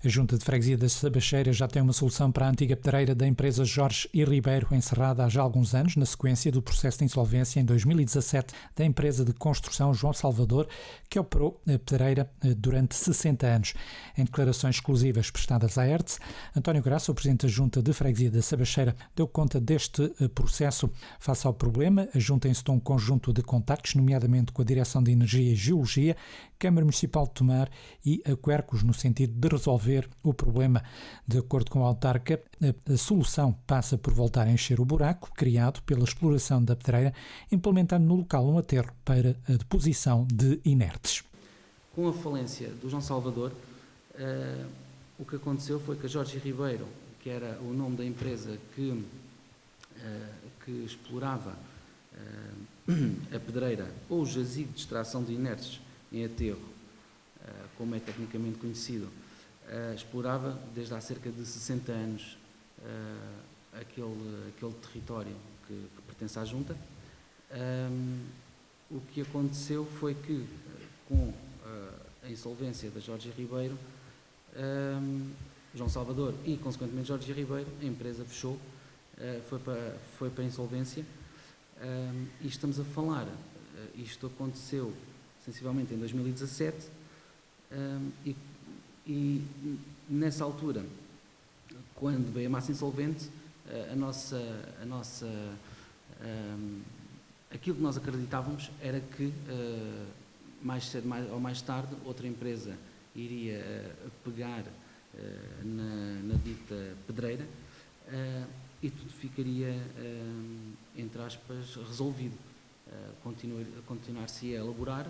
A Junta de Freguesia da Sabacheira já tem uma solução para a antiga pedreira da empresa Jorge e Ribeiro, encerrada há já alguns anos, na sequência do processo de insolvência em 2017 da empresa de construção João Salvador, que operou a pedreira durante 60 anos. Em declarações exclusivas prestadas à Hertz, António Graça, o Presidente da Junta de Freguesia da Sabacheira, deu conta deste processo. Face ao problema, a Junta encetou um conjunto de contactos, nomeadamente com a Direção de Energia e Geologia, Câmara Municipal de Tomar e a Quercos, no sentido de resolver o problema. De acordo com a autarca, a solução passa por voltar a encher o buraco criado pela exploração da pedreira, implementando no local um aterro para a deposição de inertes. Com a falência do João Salvador, o que aconteceu foi que a Jorge Ribeiro, que era o nome da empresa que explorava a pedreira ou o jazigo de extração de inertes em aterro, como é tecnicamente conhecido, explorava desde há cerca de 60 anos aquele território que pertence à Junta. O que aconteceu foi que, com a insolvência da Jorge Ribeiro, João Salvador e, consequentemente, Jorge Ribeiro, a empresa fechou, foi para a insolvência, e estamos a falar, isto aconteceu sensivelmente em 2017, e nessa altura, quando veio a massa insolvente, aquilo que nós acreditávamos era que mais cedo ou mais tarde outra empresa iria pegar na dita pedreira e tudo ficaria, entre aspas, resolvido. Continuar-se a elaborar,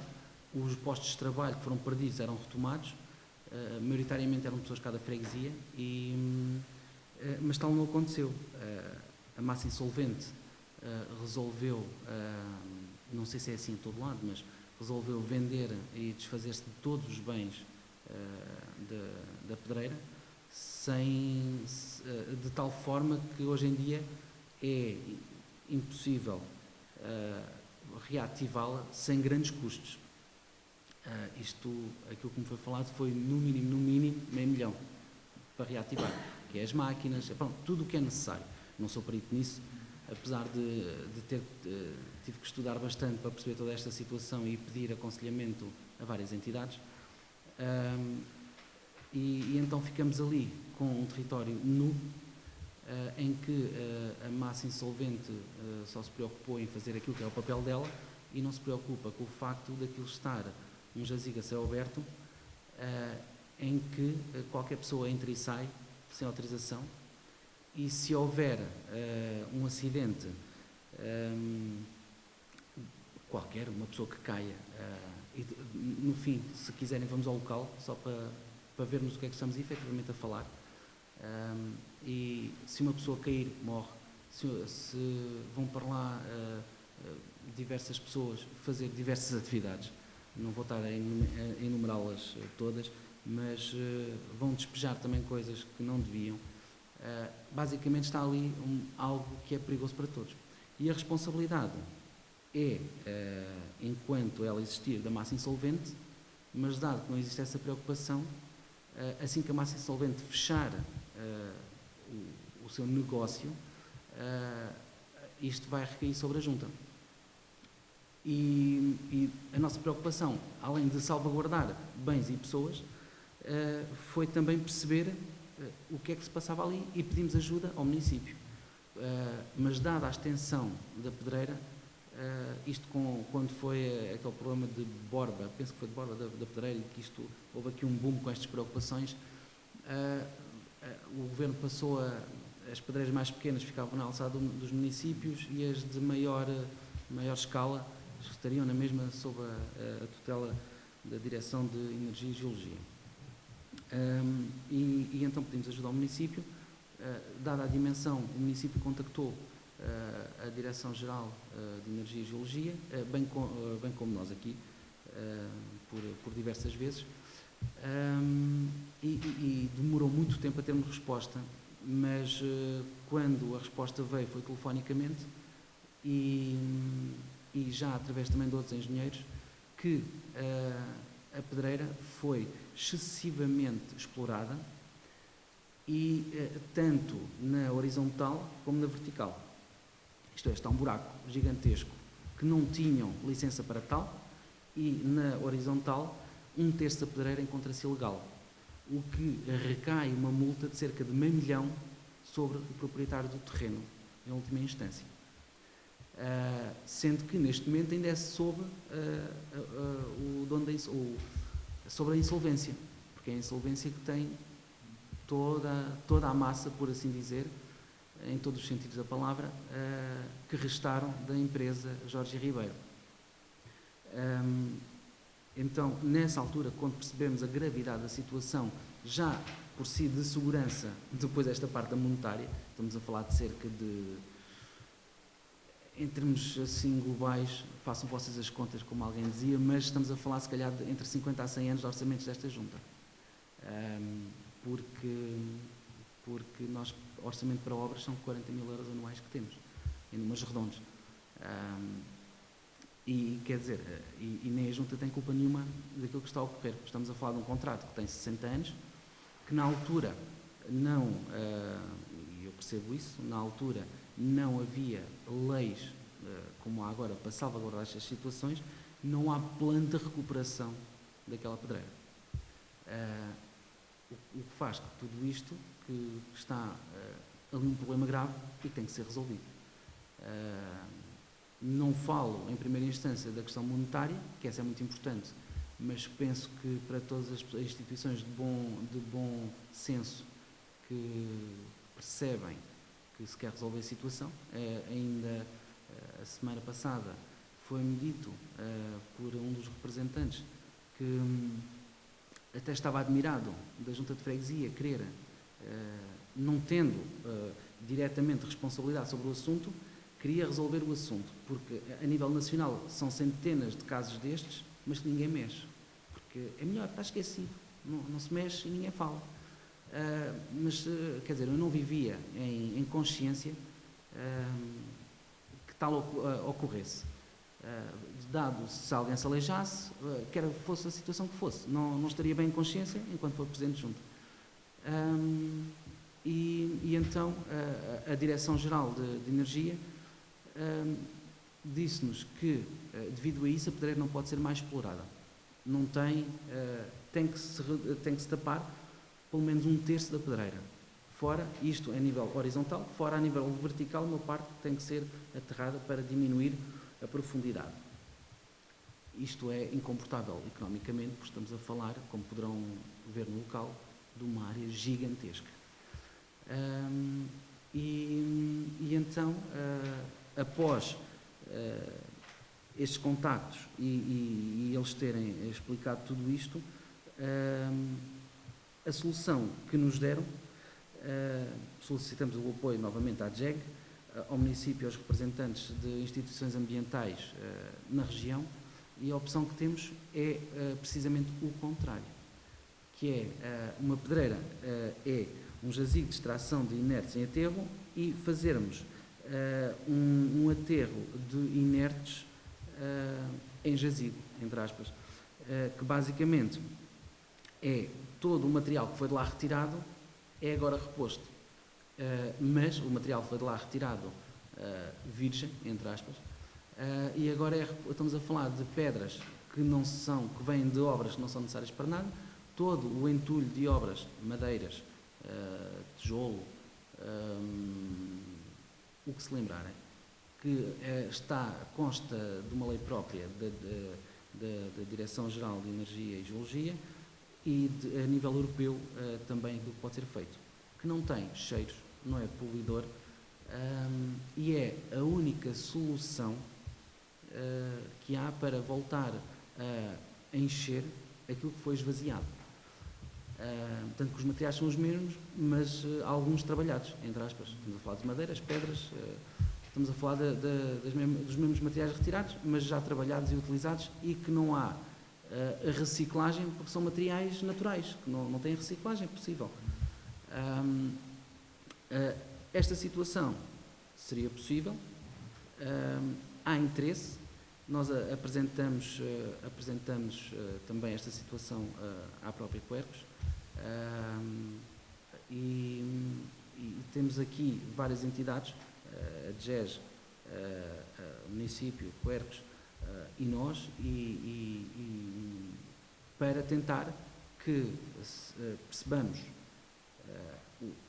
os postos de trabalho que foram perdidos eram retomados, maioritariamente eram pessoas de cada freguesia, mas tal não aconteceu. A massa insolvente resolveu, não sei se é assim em todo lado, mas resolveu vender e desfazer-se de todos os bens da pedreira, de tal forma que hoje em dia é impossível reativá-la sem grandes custos. Aquilo que me foi falado foi no mínimo, meio milhão para reativar, que é as máquinas, tudo o que é necessário. Não sou perito nisso, apesar de tive que estudar bastante para perceber toda esta situação e pedir aconselhamento a várias entidades. E então ficamos ali com um território nu, em que a massa insolvente só se preocupou em fazer aquilo que é o papel dela e não se preocupa com o facto daquilo estar um jazigo a céu aberto, em que qualquer pessoa entra e sai sem autorização, e se houver um acidente qualquer, uma pessoa que caia, e no fim, se quiserem, vamos ao local só para vermos o que é que estamos efetivamente a falar, e se uma pessoa cair, morre. Se vão para lá diversas pessoas fazer diversas atividades, não vou estar a enumerá-las todas, mas vão despejar também coisas que não deviam. Basicamente está ali algo que é perigoso para todos. E a responsabilidade é, enquanto ela existir, da massa insolvente, mas dado que não existe essa preocupação, assim que a massa insolvente fechar o seu negócio, isto vai recair sobre a Junta. E a nossa preocupação, além de salvaguardar bens e pessoas, foi também perceber o que é que se passava ali e pedimos ajuda ao município. Mas dada a extensão da pedreira, quando foi aquele problema de Borba, penso que foi de Borba da pedreira, e que houve aqui um boom com estas preocupações, o governo passou as pedreiras mais pequenas ficavam na alçada dos municípios e as de maior escala estariam na mesma sob a tutela da Direção de Energia e Geologia. E então pedimos ajuda ao município. Dada a dimensão, o município contactou a Direção-Geral de Energia e Geologia, bem como nós aqui, por diversas vezes, e demorou muito tempo a termos resposta, mas quando a resposta veio foi telefonicamente e já através também de outros engenheiros, que a pedreira foi excessivamente explorada e tanto na horizontal como na vertical. Isto é, está um buraco gigantesco que não tinham licença para tal, e na horizontal, 1/3 da pedreira encontra-se ilegal, o que recai uma multa de cerca de $500 mil sobre o proprietário do terreno, em última instância. Sendo que, neste momento, ainda é sobre o dono sobre a insolvência, porque é a insolvência que tem toda a massa, por assim dizer, em todos os sentidos da palavra, que restaram da empresa Jorge Ribeiro. Então, nessa altura, quando percebemos a gravidade da situação, já por si de segurança, depois desta parte da monetária, estamos a falar de cerca de, em termos assim globais, façam vocês as contas como alguém dizia, mas estamos a falar se calhar de entre 50 a 100 anos de orçamentos desta junta. Porque nós, orçamento para obras, são 40 mil euros anuais que temos, em números redondos. E quer dizer, e nem a junta tem culpa nenhuma daquilo que está a ocorrer. Estamos a falar de um contrato que tem 60 anos, que na altura não, e eu percebo isso, na altura não havia leis como há agora para salvaguardar estas situações, não há plano de recuperação daquela pedreira. O que faz que tudo isto, que está ali um problema grave e que tem que ser resolvido. Não falo, em primeira instância, da questão monetária, que essa é muito importante, mas penso que para todas as instituições de bom senso que percebem que se quer resolver a situação, ainda a semana passada foi-me dito por um dos representantes que até estava admirado da Junta de Freguesia querer, não tendo diretamente responsabilidade sobre o assunto, queria resolver o assunto, porque a nível nacional são centenas de casos destes, mas que ninguém mexe, porque é melhor, está esquecido, não se mexe e ninguém fala. Mas, quer dizer, eu não vivia em consciência que tal ocorresse. Dado se alguém se aleijasse, quer fosse a situação que fosse, não estaria bem em consciência enquanto for Presidente Junto. E então a Direção-Geral de Energia disse-nos que, devido a isso, a pedreira não pode ser mais explorada. Não tem que se tapar pelo menos 1/3 da pedreira. Fora, isto a nível horizontal, fora a nível vertical, uma parte tem que ser aterrada para diminuir a profundidade. Isto é incomportável economicamente, porque estamos a falar, como poderão ver no local, de uma área gigantesca. E então, após estes contactos e eles terem explicado tudo isto, a solução que nos deram, solicitamos o apoio novamente à DGEG, ao município e aos representantes de instituições ambientais na região, e a opção que temos é precisamente o contrário, que é uma pedreira, é um jazigo de extração de inertes em aterro, e fazermos um aterro de inertes em jazigo, entre aspas, que basicamente é todo o material que foi de lá retirado é agora reposto, mas o material foi de lá retirado virgem, entre aspas, e agora estamos a falar de pedras que vêm de obras que não são necessárias para nada, todo o entulho de obras, madeiras, tijolo, o que se lembrarem, que consta de uma lei própria da Direção-Geral de Energia e Geologia, e a nível europeu também aquilo que pode ser feito, que não tem cheiros, não é poluidor, e é a única solução que há para voltar a encher aquilo que foi esvaziado. Tanto que os materiais são os mesmos, mas alguns trabalhados, entre aspas. Estamos a falar de madeiras, pedras, estamos a falar dos mesmos materiais retirados, mas já trabalhados e utilizados, e que não há a reciclagem, porque são materiais naturais, que não têm reciclagem possível. Esta situação seria possível, há interesse, nós apresentamos também esta situação à própria Quercus, E temos aqui várias entidades, a DGES, o município, Quercos e nós, para tentar que percebamos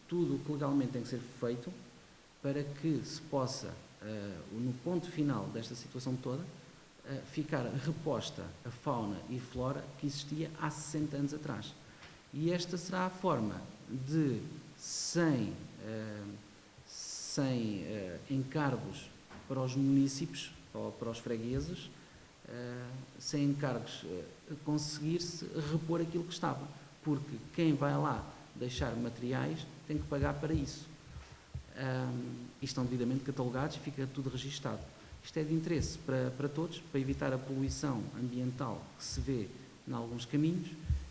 tudo o que legalmente tem que ser feito para que se possa, no ponto final desta situação toda, ficar reposta a fauna e flora que existia há 60 anos atrás. E esta será a forma de, sem encargos para os munícipes ou para os fregueses, sem encargos, conseguir-se repor aquilo que estava. Porque quem vai lá deixar materiais tem que pagar para isso. E estão devidamente catalogados e fica tudo registado. Isto é de interesse para todos, para evitar a poluição ambiental que se vê em alguns caminhos,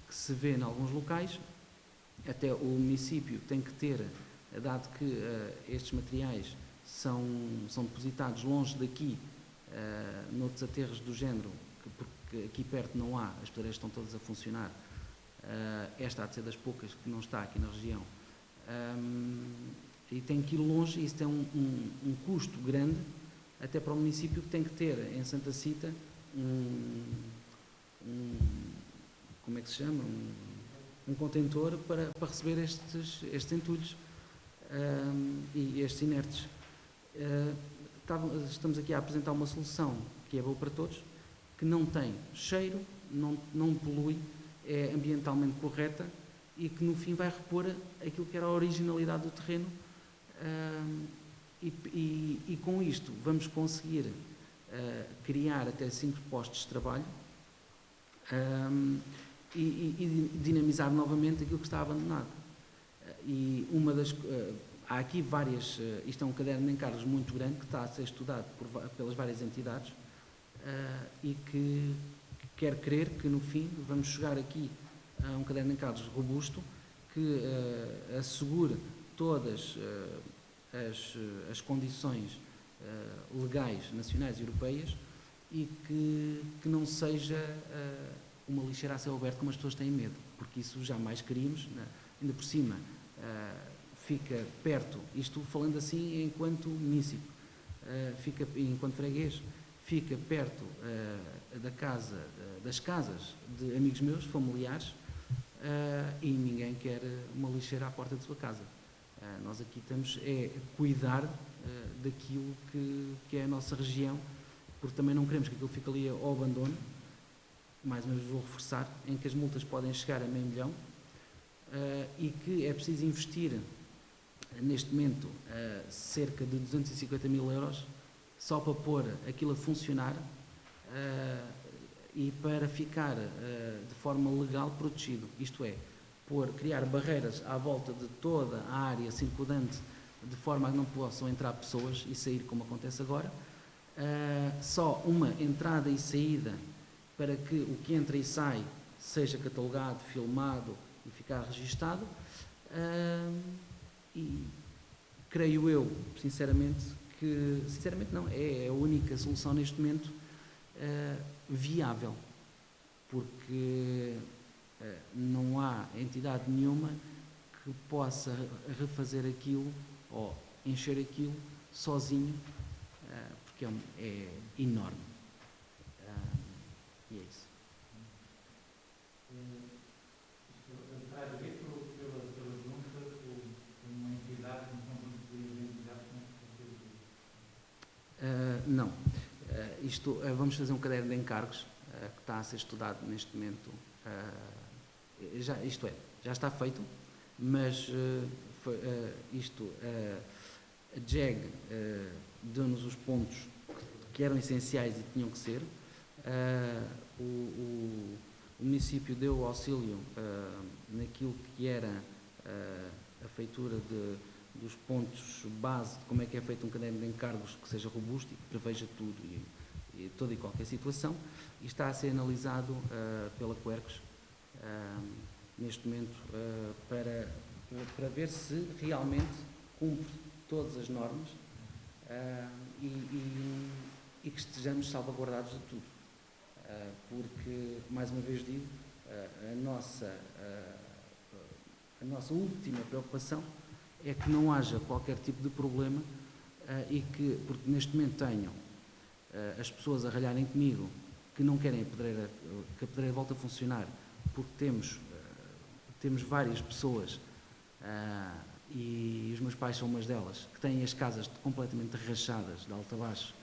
que se vê em alguns locais. Até o município tem que ter, dado que estes materiais são depositados longe daqui, noutros aterros do género, porque aqui perto não há, as pedreiras estão todas a funcionar, esta há de ser das poucas que não está aqui na região, e tem que ir longe, e isso tem um custo grande, até para o município, que tem que ter em Santa Cita como é que se chama? Um contentor para receber estes entulhos e estes inertes. Estamos aqui a apresentar uma solução que é boa para todos, que não tem cheiro, não polui, é ambientalmente correta e que no fim vai repor aquilo que era a originalidade do terreno, e com isto vamos conseguir criar até 5 postos de trabalho e dinamizar novamente aquilo que está abandonado. E há aqui várias, isto é um caderno de encargos muito grande que está a ser estudado pelas várias entidades, e que quer crer que no fim vamos chegar aqui a um caderno de encargos robusto que assegure todas as condições legais, nacionais e europeias, e que não seja uma lixeira a céu aberto como as pessoas têm medo, porque isso jamais queríamos, ainda por cima fica perto, isto falando assim enquanto município, enquanto freguês, fica perto das casas de amigos meus, familiares, e ninguém quer uma lixeira à porta de sua casa. Nós aqui estamos a cuidar daquilo que é a nossa região, porque também não queremos que aquilo fique ali ao abandono. Mais uma vez vou reforçar, em que as multas podem chegar a $500,000, e que é preciso investir neste momento cerca de 250 mil euros só para pôr aquilo a funcionar, e para ficar de forma legal protegido, isto é, criar barreiras à volta de toda a área circundante, de forma a que não possam entrar pessoas e sair como acontece agora, só uma entrada e saída para que o que entra e sai seja catalogado, filmado e ficar registado, e creio eu, sinceramente não, é a única solução neste momento viável, porque não há entidade nenhuma que possa refazer aquilo ou encher aquilo sozinho, porque é enorme. E é isso. Está a ver pela junta uma entidade, não. Vamos fazer um caderno de encargos que está a ser estudado neste momento. Já está feito, mas a JEG deu-nos os pontos que eram essenciais e tinham que ser. O município deu auxílio naquilo que era a feitura dos pontos base de como é que é feito um caderno de encargos que seja robusto e que preveja tudo e toda e qualquer situação, e está a ser analisado pela Quercos neste momento para ver se realmente cumpre todas as normas, e que estejamos salvaguardados de tudo. Porque, mais uma vez digo, A nossa última preocupação é que não haja qualquer tipo de problema porque neste momento tenham as pessoas a ralharem comigo que não querem que a pedreira volte a funcionar, porque temos várias pessoas, e os meus pais são umas delas, que têm as casas completamente rachadas, de alto a baixo,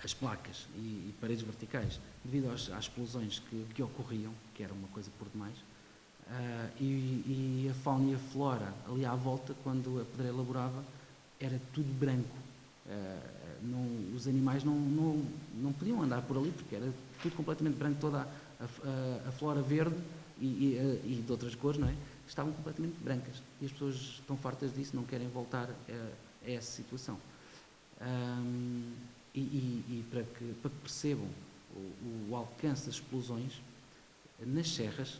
as placas e paredes verticais, devido às explosões que ocorriam, que era uma coisa por demais, e a fauna e a flora ali à volta, quando a pedreira laborava, era tudo branco. Os animais não podiam andar por ali, porque era tudo completamente branco, toda a flora verde e de outras cores, não é? Estavam completamente brancas. E as pessoas estão fartas disso, não querem voltar a essa situação. Para que percebam o alcance das explosões, nas serras,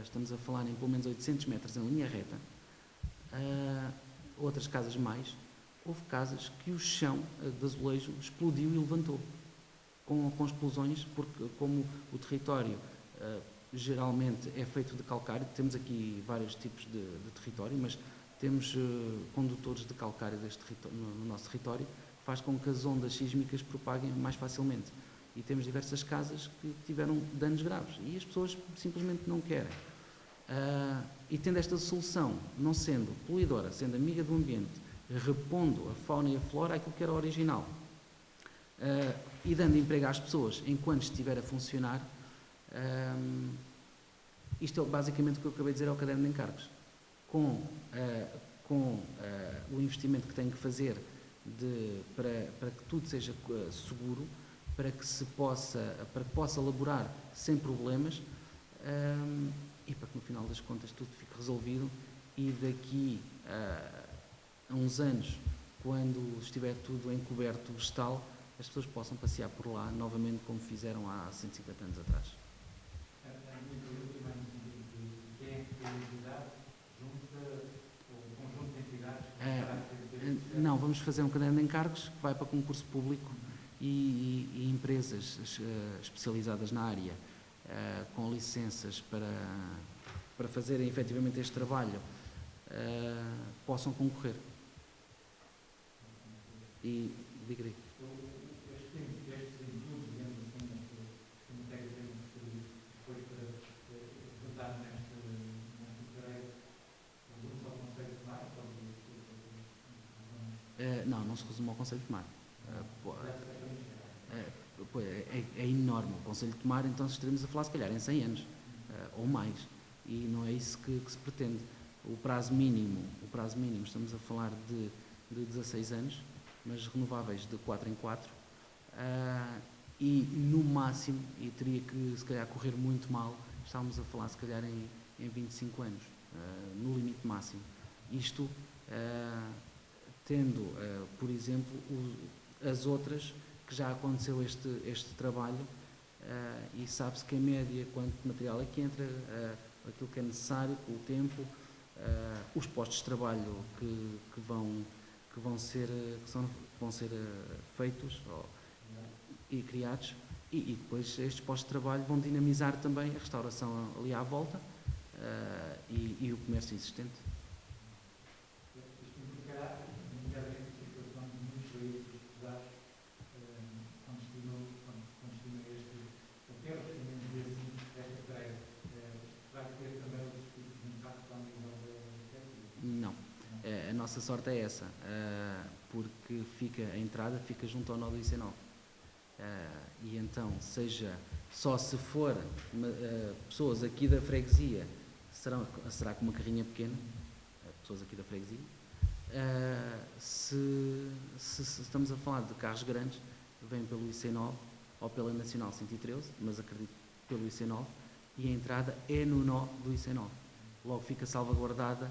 estamos a falar em pelo menos 800 metros em linha reta, outras casas mais, houve casas que o chão de azulejo explodiu e levantou com explosões, porque como o território geralmente é feito de calcário, temos aqui vários tipos de território, mas temos condutores de calcário no nosso território, que faz com que as ondas sísmicas propaguem mais facilmente. E temos diversas casas que tiveram danos graves e as pessoas simplesmente não querem. E tendo esta solução, não sendo poluidora, sendo amiga do ambiente, repondo a fauna e a flora àquilo que era original, e dando emprego às pessoas enquanto estiver a funcionar, isto é basicamente o que eu acabei de dizer ao caderno de encargos. Com o investimento que tem que fazer para que tudo seja seguro, para que possa laborar sem problemas, e para que no final das contas tudo fique resolvido e daqui a uns anos, quando estiver tudo encoberto vegetal, as pessoas possam passear por lá novamente como fizeram há 150 anos atrás. A minha pergunta é de quem é que tem entidade junta ou um conjunto de entidades? Não, vamos fazer um caderno de encargos que vai para concurso público e empresas especializadas na área, com licenças para fazerem efetivamente este trabalho, possam concorrer. E diga. Estes inputs, digamos assim, que me pega depois para juntar nesta pedreira, resume-se ao Conselho de Tomar? Não se resume ao Conselho de Tomar. É enorme o Conselho de Tomar, então estaremos a falar se calhar em 100 anos, ou mais, e não é isso que se pretende. O prazo mínimo, estamos a falar de 16 anos, mas renováveis de 4 em 4, e no máximo, e teria que se calhar correr muito mal, estávamos a falar se calhar em 25 anos, no limite máximo. Isto tendo, por exemplo, as outras que já aconteceu este trabalho, e sabe-se que em média quanto material é que entra, aquilo que é necessário, com o tempo, os postos de trabalho que vão ser feitos e criados, e depois estes postos de trabalho vão dinamizar também a restauração ali à volta, e o comércio existente. Isto implicará, nomeadamente a situação de muitos veículos pesados, quando estima esta pedreira, vai ter também outros tipos de impacto ao nível da infecção? Não. A nossa sorte é essa, porque a entrada fica junto ao nó do IC9. E então, só se for pessoas aqui da freguesia, será com uma carrinha pequena, pessoas aqui da freguesia. Se estamos a falar de carros grandes, vêm pelo IC9 ou pela Nacional 113, mas acredito pelo IC9, e a entrada é no nó do IC9. Logo fica salvaguardada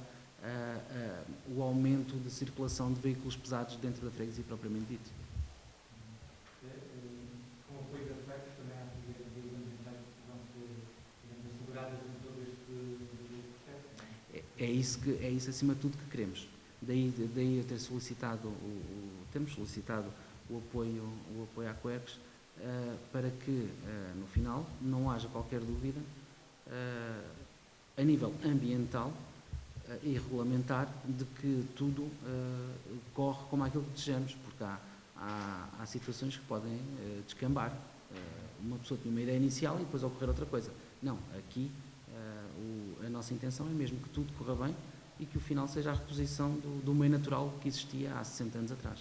o aumento de circulação de veículos pesados dentro da freguesia propriamente dito. Com o apoio da FEC, também há medidas ambientais que vão ser asseguradas em todo este processo? É isso acima de tudo que queremos. Daí eu ter solicitado temos solicitado o apoio à COERCS, para que no final não haja qualquer dúvida a nível ambiental e regulamentar, de que tudo corre como aquilo que desejamos, porque há situações que podem descambar. Uma pessoa tinha uma ideia inicial e depois ocorrer outra coisa. Não, aqui a nossa intenção é mesmo que tudo corra bem e que o final seja a reposição do meio natural que existia há 60 anos atrás.